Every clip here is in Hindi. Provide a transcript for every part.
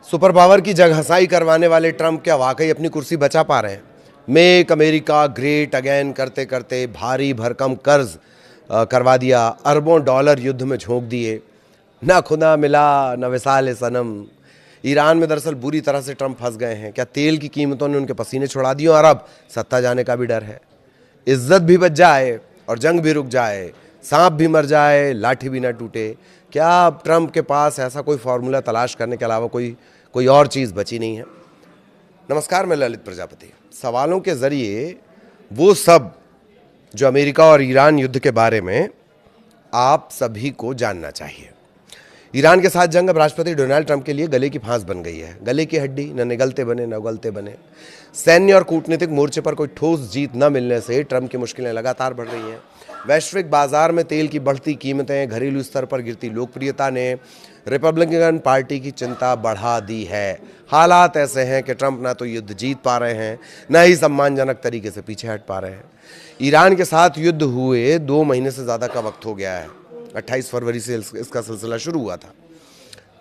सुपर पावर की जगहंसाई करवाने वाले ट्रंप क्या वाकई अपनी कुर्सी बचा पा रहे हैं? मेक अमेरिका ग्रेट अगेन करते करते भारी भरकम कर्ज करवा दिया, अरबों डॉलर युद्ध में झोंक दिए, ना खुदा मिला न विसाल सनम। ईरान में दरअसल बुरी तरह से ट्रंप फंस गए हैं। क्या तेल की कीमतों ने उनके पसीने छुड़ा दिए और अब सत्ता जाने का भी डर है? इज्जत भी बच जाए और जंग भी रुक जाए, सांप भी मर जाए लाठी भी ना टूटे, क्या अब ट्रंप के पास ऐसा कोई फॉर्मूला तलाश करने के अलावा कोई कोई और चीज़ बची नहीं है? नमस्कार, मैं ललित प्रजापति। सवालों के जरिए वो सब जो अमेरिका और ईरान युद्ध के बारे में आप सभी को जानना चाहिए। ईरान के साथ जंग अब राष्ट्रपति डोनाल्ड ट्रंप के लिए गले की फांस बन गई है। गले की हड्डी न निगलते बने न उगलते बने। सैन्य और कूटनीतिक मोर्चे पर कोई ठोस जीत न मिलने से ट्रंप की मुश्किलें लगातार बढ़ रही हैं। वैश्विक बाजार में तेल की बढ़ती कीमतें, घरेलू स्तर पर गिरती लोकप्रियता ने रिपब्लिकन पार्टी की चिंता बढ़ा दी है। हालात ऐसे हैं कि ट्रंप ना तो युद्ध जीत पा रहे हैं, न ही सम्मानजनक तरीके से पीछे हट पा रहे हैं। ईरान के साथ युद्ध हुए 2 महीने से ज़्यादा का वक्त हो गया है। 28 फरवरी से इसका सिलसिला शुरू हुआ था।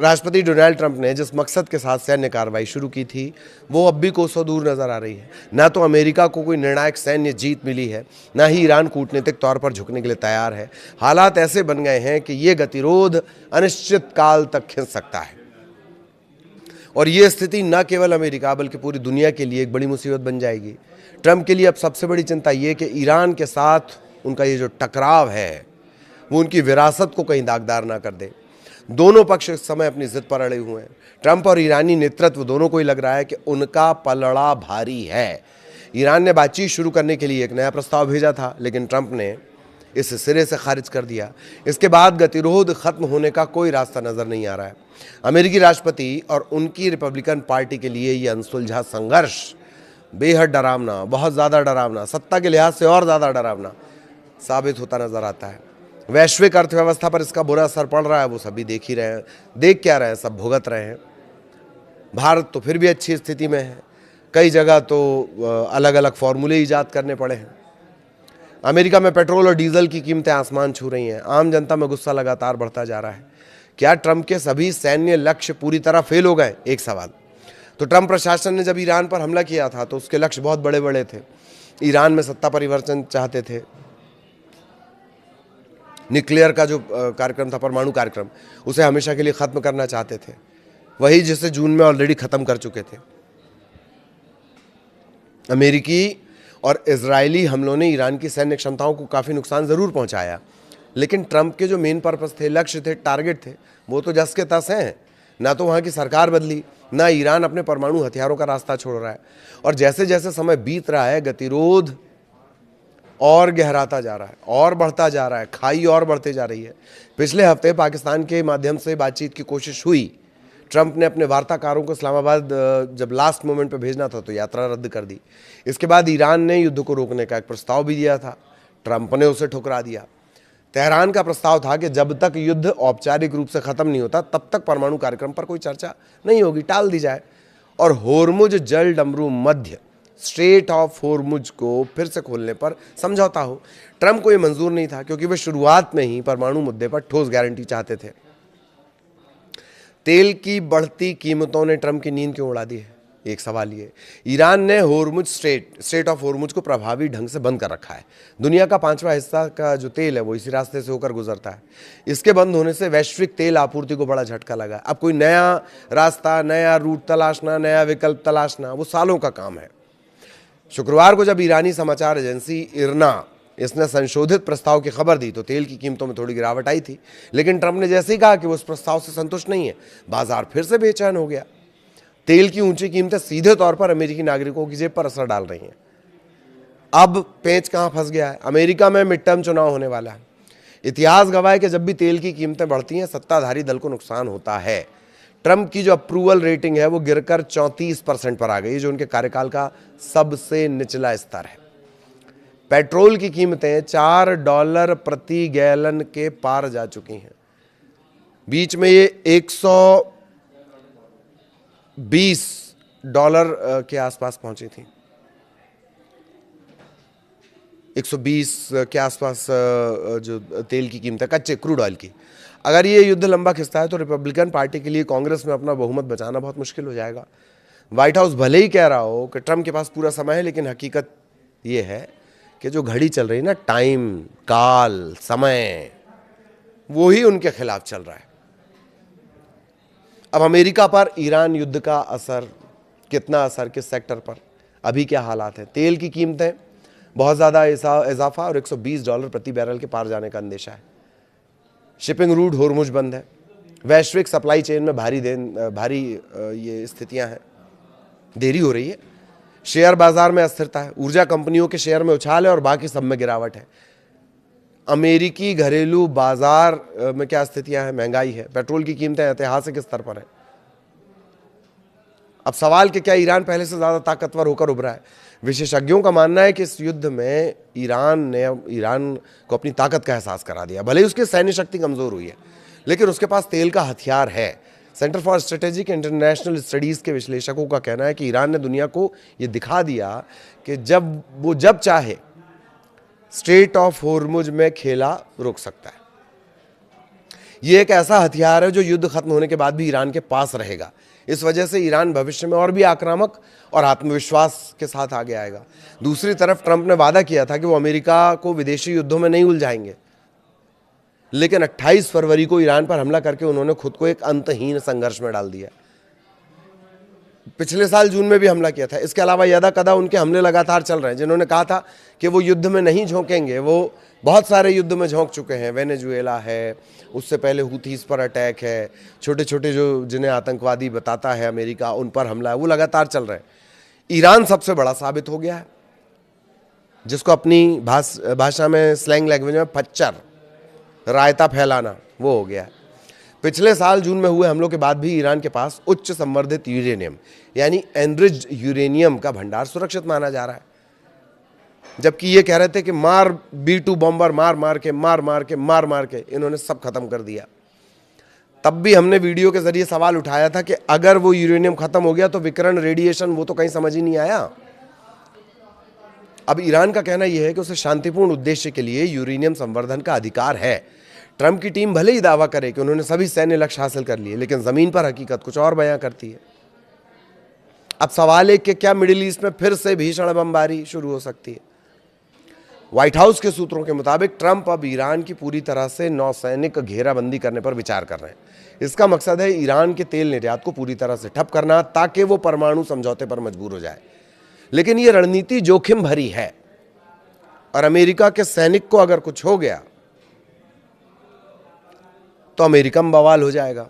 राष्ट्रपति डोनाल्ड ट्रंप ने जिस मकसद के साथ सैन्य कार्रवाई शुरू की थी, वो अब भी कोसों दूर नजर आ रही है। ना तो अमेरिका को कोई निर्णायक सैन्य जीत मिली है, ना ही ईरान कूटनीतिक तौर पर झुकने के लिए तैयार है। हालात ऐसे बन गए हैं कि ये गतिरोध अनिश्चित काल तक खिंच सकता है और ये स्थिति न केवल अमेरिका बल्कि पूरी दुनिया के लिए एक बड़ी मुसीबत बन जाएगी। ट्रंप के लिए अब सबसे बड़ी चिंता ये कि ईरान के साथ उनका ये जो टकराव है वो उनकी विरासत को कहीं दागदार ना कर दे। दोनों पक्ष इस समय अपनी जिद पर अड़े हुए हैं। ट्रंप और ईरानी नेतृत्व दोनों को ही लग रहा है कि उनका पलड़ा भारी है। ईरान ने बातचीत शुरू करने के लिए एक नया प्रस्ताव भेजा था, लेकिन ट्रंप ने इसे सिरे से खारिज कर दिया। इसके बाद गतिरोध खत्म होने का कोई रास्ता नजर नहीं आ रहा है। अमेरिकी राष्ट्रपति और उनकी रिपब्लिकन पार्टी के लिए यह अनसुलझा संघर्ष बेहद डरावना, बहुत ज़्यादा डरावना, सत्ता के लिहाज से और ज़्यादा डरावना साबित होता नजर आता है। वैश्विक अर्थव्यवस्था पर इसका बुरा असर पड़ रहा है, वो सभी देख ही रहे हैं। देख क्या रहे हैं, सब भुगत रहे हैं। भारत तो फिर भी अच्छी स्थिति में है। कई जगह तो अलग अलग फॉर्मूले ईजाद करने पड़े हैं। अमेरिका में पेट्रोल और डीजल की कीमतें आसमान छू रही हैं। आम जनता में गुस्सा लगातार बढ़ता जा रहा है। क्या ट्रंप के सभी सैन्य लक्ष्य पूरी तरह फेल हो गए? एक सवाल। तो ट्रंप प्रशासन ने जब ईरान पर हमला किया था तो उसके लक्ष्य बहुत बड़े बड़े थे। ईरान में सत्ता परिवर्तन चाहते थे, न्यूक्लियर का जो कार्यक्रम था, परमाणु कार्यक्रम, उसे हमेशा के लिए खत्म करना चाहते थे, वही जिसे जून में ऑलरेडी खत्म कर चुके थे। अमेरिकी और इजरायली हमलों ने ईरान की सैन्य क्षमताओं को काफ़ी नुकसान ज़रूर पहुंचाया, लेकिन ट्रंप के जो मेन पर्पस थे, लक्ष्य थे, टारगेट थे, वो तो जस के तस हैं। ना तो वहाँ की सरकार बदली, ना ईरान अपने परमाणु हथियारों का रास्ता छोड़ रहा है। और जैसे जैसे समय बीत रहा है, गतिरोध और गहराता जा रहा है और बढ़ता जा रहा है, खाई और बढ़ते जा रही है। पिछले हफ्ते पाकिस्तान के माध्यम से बातचीत की कोशिश हुई। ट्रंप ने अपने वार्ताकारों को इस्लामाबाद जब लास्ट मोमेंट पे भेजना था तो यात्रा रद्द कर दी। इसके बाद ईरान ने युद्ध को रोकने का एक प्रस्ताव भी दिया था, ट्रंप ने उसे ठुकरा दिया। तेहरान का प्रस्ताव था कि जब तक युद्ध औपचारिक रूप से खत्म नहीं होता तब तक परमाणु कार्यक्रम पर कोई चर्चा नहीं होगी, टाल दी जाए। और होर्मुज जल डमरू मध्य स्ट्रेट ऑफ होर्मुज को फिर से खोलने पर समझौता हो। ट्रंप को यह मंजूर नहीं था क्योंकि वे शुरुआत में ही परमाणु मुद्दे पर ठोस गारंटी चाहते थे। तेल की बढ़ती कीमतों ने ट्रंप की नींद क्यों उड़ा दी है? एक सवाल ये। ईरान ने होर्मुज स्ट्रेट ऑफ होर्मुज को प्रभावी ढंग से बंद कर रखा है। दुनिया का 5वां हिस्सा का जो तेल है वो इसी रास्ते से होकर गुजरता है। इसके बंद होने से वैश्विक तेल आपूर्ति को बड़ा झटका लगा। अब कोई नया रास्ता, नया रूट तलाशना, नया विकल्प तलाशना, वो सालों का काम है। शुक्रवार को जब ईरानी समाचार एजेंसी इरना इसने संशोधित प्रस्ताव की खबर दी तो तेल की कीमतों में थोड़ी गिरावट आई थी, लेकिन ट्रंप ने जैसे ही कहा कि वो उस प्रस्ताव से संतुष्ट नहीं है, बाजार फिर से बेचैन हो गया। तेल की ऊंची कीमतें सीधे तौर पर अमेरिकी नागरिकों की जेब पर असर डाल रही हैं। अब पेंच कहां फंस गया है? अमेरिका में मिड टर्म चुनाव होने वाला है। इतिहास गवाह है कि जब भी तेल की कीमतें बढ़ती हैं, सत्ताधारी दल को नुकसान होता है। ट्रंप की जो अप्रूवल रेटिंग है वो गिरकर 34% पर आ गई, जो उनके कार्यकाल का सबसे निचला स्तर है। पेट्रोल की कीमतें $4 प्रति गैलन के पार जा चुकी हैं। बीच में ये $120 के आसपास पहुंची थी। 120 के आसपास जो तेल की कीमत है, कच्चे क्रूड ऑयल की। अगर ये युद्ध लंबा खिंचता है तो रिपब्लिकन पार्टी के लिए कांग्रेस में अपना बहुमत बचाना बहुत मुश्किल हो जाएगा। व्हाइट हाउस भले ही कह रहा हो कि ट्रंप के पास पूरा समय है, लेकिन हकीकत ये है कि जो घड़ी चल रही है ना, टाइम, काल, समय, वो ही उनके खिलाफ चल रहा है। अब अमेरिका पर ईरान युद्ध का असर, कितना असर, किस सेक्टर पर, अभी क्या हालात हैं? तेल की कीमतें बहुत ज़्यादा इजाफा और $120 प्रति बैरल के पार जाने का अंदेशा है। शिपिंग रूट होर्मुज बंद है। वैश्विक सप्लाई चेन में भारी ये स्थितियां हैं, देरी हो रही है। शेयर बाजार में अस्थिरता है, ऊर्जा कंपनियों के शेयर में उछाल है और बाकी सब में गिरावट है। अमेरिकी घरेलू बाजार में क्या स्थितियां हैं? महंगाई है, पेट्रोल की कीमतें ऐतिहासिक स्तर पर है। अब सवाल कि क्या ईरान पहले से ज्यादा ताकतवर होकर उभरा है? विशेषज्ञों का मानना है कि इस युद्ध में ईरान को अपनी ताकत का एहसास करा दिया। भले ही उसकी सैन्य शक्ति कमजोर हुई है, लेकिन उसके पास तेल का हथियार है। Centre for strategic international studies के विश्लेषकों का कहना है कि ईरान ने दुनिया को यह दिखा दिया कि जब चाहे स्ट्रेट ऑफ होर्मुज में खेला रोक सकता है। यह एक ऐसा हथियार है जो युद्ध खत्म होने के बाद भी ईरान के पास रहेगा। इस वजह से ईरान भविष्य में और भी आक्रामक और आत्मविश्वास के साथ आगे आएगा। दूसरी तरफ ट्रंप ने वादा किया था कि वो अमेरिका को विदेशी युद्धों में नहीं उलझाएंगे, लेकिन 28 फरवरी को ईरान पर हमला करके उन्होंने खुद को एक अंतहीन संघर्ष में डाल दिया। पिछले साल जून में भी हमला किया था। इसके अलावा यदा कदा उनके हमले लगातार चल रहे हैं। जिन्होंने कहा था कि वो युद्ध में नहीं झोंकेंगे, वो बहुत सारे युद्ध में झोंक चुके हैं। वेनेजुएला है, उससे पहले हुथीस पर अटैक है, छोटे छोटे जो जिन्हें आतंकवादी बताता है अमेरिका, उन पर हमला है, वो लगातार चल रहे हैं। ईरान सबसे बड़ा साबित हो गया है, जिसको अपनी भाषा में, स्लैंग लैंग्वेज में फच्चर, रायता फैलाना, वो हो गया है। पिछले साल जून में हुए हमलों के बाद भी ईरान के पास उच्च संवर्धित यूरेनियम यानी एनरिच्ड यूरेनियम का भंडार सुरक्षित माना जा रहा है। जबकि ये कह रहे थे कि मार B-2 बॉम्बर मार मार के इन्होंने सब खत्म कर दिया। तब भी हमने वीडियो के जरिए सवाल उठाया था कि अगर वो यूरेनियम खत्म हो गया तो विकिरण, रेडिएशन, वो तो कहीं समझ ही नहीं आया। अब ईरान का कहना यह है कि उसे शांतिपूर्ण उद्देश्य के लिए यूरेनियम संवर्धन का अधिकार है। ट्रंप की टीम भले ही दावा करे कि उन्होंने सभी सैन्य लक्ष्य हासिल कर लिए, लेकिन जमीन पर हकीकत कुछ और बयां करती है। अब सवाल है कि क्या मिडिल ईस्ट में फिर से भीषण बमबारी शुरू हो सकती है? व्हाइट हाउस के सूत्रों के मुताबिक ट्रंप अब ईरान की पूरी तरह से नौसैनिक घेराबंदी करने पर विचार कर रहे हैं। इसका मकसद है ईरान के तेल निर्यात को पूरी तरह से ठप करना, ताकि वो परमाणु समझौते पर मजबूर हो जाए। लेकिन ये रणनीति जोखिम भरी है और अमेरिका के सैनिक को अगर कुछ हो गया तो अमेरिका में बवाल हो जाएगा।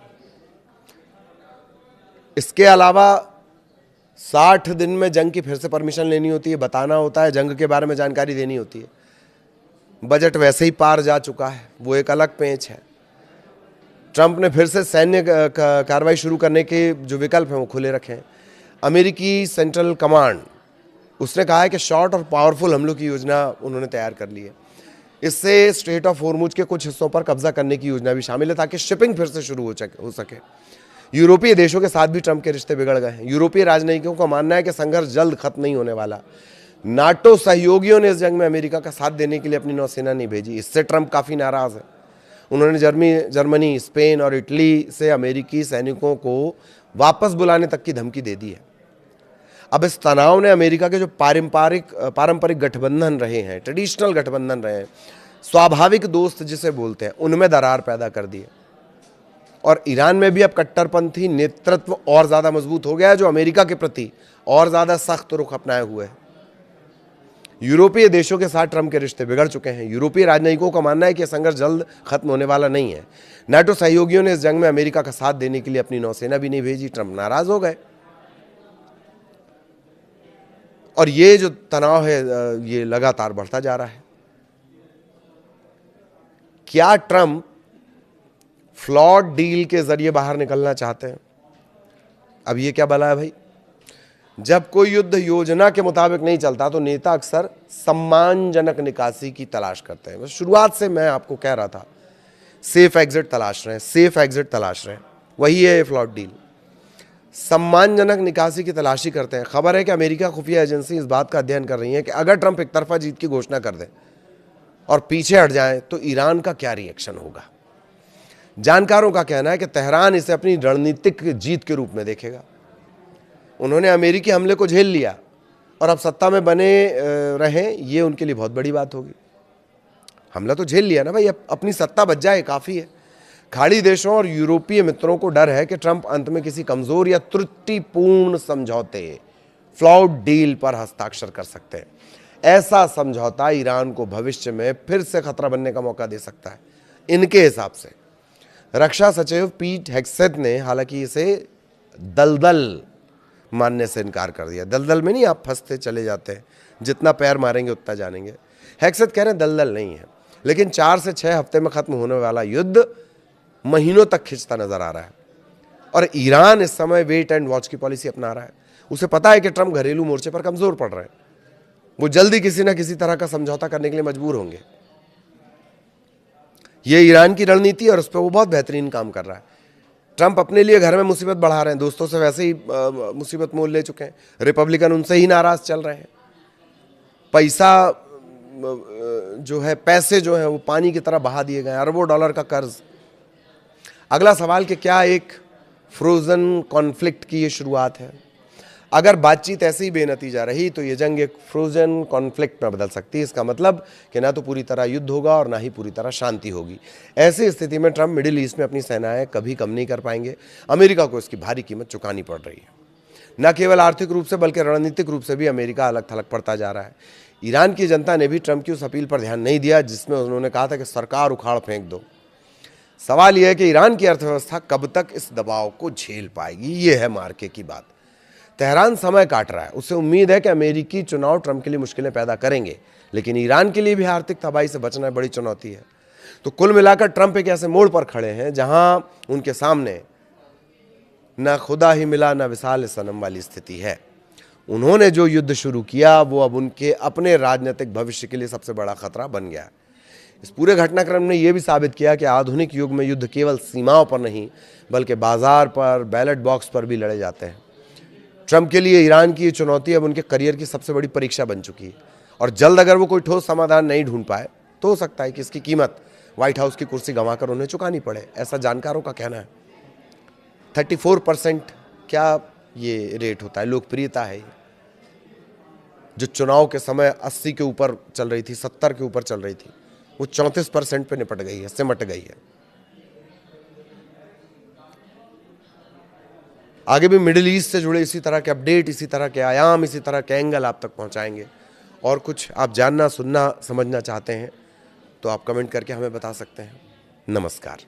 इसके अलावा 60 दिन में जंग की फिर से परमिशन लेनी होती है, बताना होता है, जंग के बारे में जानकारी देनी होती है। बजट वैसे ही पार जा चुका है, वो एक अलग पेंच है। ट्रंप ने फिर से सैन्य कार्रवाई शुरू करने के जो विकल्प हैं वो खुले रखे हैं। अमेरिकी सेंट्रल कमांड, उसने कहा है कि शॉर्ट और पावरफुल हमलों की योजना उन्होंने तैयार कर ली है। इससे स्ट्रेट ऑफ होर्मुज के कुछ हिस्सों पर कब्जा करने की योजना भी शामिल है, ताकि शिपिंग फिर से शुरू हो सके। यूरोपीय देशों के साथ भी ट्रंप के रिश्ते बिगड़ गए हैं। यूरोपीय राजनयिकों का मानना है कि संघर्ष जल्द खत्म नहीं होने वाला। नाटो सहयोगियों ने इस जंग में अमेरिका का साथ देने के लिए अपनी नौसेना नहीं भेजी। इससे ट्रंप काफ़ी नाराज़ है। उन्होंने जर्मनी, स्पेन और इटली से अमेरिकी सैनिकों को वापस बुलाने तक की धमकी दे दी है। अब इस तनाव ने अमेरिका के जो पारंपरिक गठबंधन रहे हैं, ट्रेडिशनल गठबंधन रहे हैं, स्वाभाविक दोस्त जिसे बोलते हैं, उनमें दरार पैदा कर दी है। और ईरान में भी अब कट्टरपंथी नेतृत्व और ज़्यादा मजबूत हो गया है, जो अमेरिका के प्रति और ज़्यादा सख्त रुख अपनाए हुए है। यूरोपीय देशों के साथ ट्रंप के रिश्ते बिगड़ चुके हैं। यूरोपीय राजनयिकों का मानना है कि संघर्ष जल्द खत्म होने वाला नहीं है। नाटो सहयोगियों ने इस जंग में अमेरिका का साथ देने के लिए अपनी नौसेना भी नहीं भेजी। ट्रंप नाराज हो गए और ये जो तनाव है ये लगातार बढ़ता जा रहा है। क्या ट्रंप फ्लॉड डील के जरिए बाहर निकलना चाहते हैं? अब ये क्या भला है भाई? जब कोई युद्ध योजना के मुताबिक नहीं चलता तो नेता अक्सर सम्मानजनक निकासी की तलाश करते हैं। शुरुआत से मैं आपको कह रहा था, सेफ एग्जिट तलाश रहे हैं, सेफ एग्जिट तलाश रहे हैं। वही है फ्लॉड डील। सम्मानजनक निकासी की तलाशी करते हैं। खबर है कि अमेरिका खुफिया एजेंसी इस बात का अध्ययन कर रही है कि अगर ट्रंप एक तरफा जीत की घोषणा कर दे और पीछे हट जाए तो ईरान का क्या रिएक्शन होगा। जानकारों का कहना है कि तेहरान इसे अपनी रणनीतिक जीत के रूप में देखेगा। उन्होंने अमेरिकी हमले को झेल लिया और अब सत्ता में बने रहें, ये उनके लिए बहुत बड़ी बात होगी। हमला तो झेल लिया ना भाई, अब अपनी सत्ता बच जाए काफ़ी है। खाड़ी देशों और यूरोपीय मित्रों को डर है कि ट्रंप अंत में किसी कमजोर या त्रुटिपूर्ण समझौते, फ्लॉड डील पर हस्ताक्षर कर सकते हैं। ऐसा समझौता ईरान को भविष्य में फिर से खतरा बनने का मौका दे सकता है। इनके हिसाब से रक्षा सचिव पीट हेग्सेथ ने हालांकि इसे दलदल मानने से इनकार कर दिया। दलदल में नहीं आप फंसते चले जाते हैं, जितना पैर मारेंगे उतना जानेंगे। हेग्सेथ कह रहे हैं दलदल नहीं है, लेकिन 4 से 6 हफ्ते में खत्म होने वाला युद्ध महीनों तक खिंचता नजर आ रहा है और ईरान इस समय वेट एंड वॉच की पॉलिसी अपना रहा है। उसे पता है कि ट्रंप घरेलू मोर्चे पर कमजोर पड़ रहे हैं, वो जल्दी किसी ना किसी तरह का समझौता करने के लिए मजबूर होंगे। ये ईरान की रणनीति और उस पर वो बहुत बेहतरीन काम कर रहा है। ट्रंप अपने लिए घर में मुसीबत बढ़ा रहे हैं, दोस्तों से वैसे ही मुसीबत मोल ले चुके हैं, रिपब्लिकन उनसे ही नाराज चल रहे हैं। पैसा जो है, पैसे जो है वो पानी की तरह बहा दिए गए, अरबों डॉलर का कर्ज। अगला सवाल कि क्या एक फ्रोजन कॉन्फ्लिक्ट की ये शुरुआत है। अगर बातचीत ऐसे ही बेनतीजा रही तो ये जंग एक फ्रोजन कॉन्फ्लिक्ट में बदल सकती है। इसका मतलब कि ना तो पूरी तरह युद्ध होगा और ना ही पूरी तरह शांति होगी। ऐसी स्थिति में ट्रंप मिडिल ईस्ट में अपनी सेनाएं कभी कम नहीं कर पाएंगे। अमेरिका को इसकी भारी कीमत चुकानी पड़ रही है। न केवल आर्थिक रूप से बल्कि रणनीतिक रूप से भी अमेरिका अलग थलग पड़ता जा रहा है। ईरान की जनता ने भी ट्रंप की उस अपील पर ध्यान नहीं दिया जिसमें उन्होंने कहा था कि सरकार उखाड़ फेंक दो। सवाल यह है कि ईरान की अर्थव्यवस्था कब तक इस दबाव को झेल पाएगी। ये है मार्के की बात। तेहरान समय काट रहा है, उसे उम्मीद है कि अमेरिकी चुनाव ट्रंप के लिए मुश्किलें पैदा करेंगे, लेकिन ईरान के लिए भी आर्थिक तबाही से बचना बड़ी चुनौती है। तो कुल मिलाकर ट्रंप एक ऐसे मोड़ पर खड़े हैं जहां उनके सामने न खुदा ही मिला न विसाल सनम वाली स्थिति है। उन्होंने जो युद्ध शुरू किया वो अब उनके अपने राजनीतिक भविष्य के लिए सबसे बड़ा खतरा बन गया। इस पूरे घटनाक्रम ने यह भी साबित किया कि आधुनिक युग में युद्ध केवल सीमाओं पर नहीं बल्कि बाजार पर, बैलेट बॉक्स पर भी लड़े जाते हैं। ट्रंप के लिए ईरान की ये चुनौती अब उनके करियर की सबसे बड़ी परीक्षा बन चुकी है और जल्द अगर वो कोई ठोस समाधान नहीं ढूंढ पाए तो हो सकता है कि इसकी कीमत व्हाइट हाउस की कुर्सी गंवाकर उन्हें चुकानी पड़े, ऐसा जानकारों का कहना है। 34% क्या ये रेट होता है, लोकप्रियता है जो चुनाव के समय 80 के ऊपर चल रही थी, 70 के ऊपर चल रही थी, वो 34% पे निपट गई है, सिमट गई है। आगे भी मिडिल ईस्ट से जुड़े इसी तरह के अपडेट, इसी तरह के आयाम, इसी तरह के एंगल आप तक पहुंचाएंगे। और कुछ आप जानना, सुनना, समझना चाहते हैं तो आप कमेंट करके हमें बता सकते हैं। नमस्कार।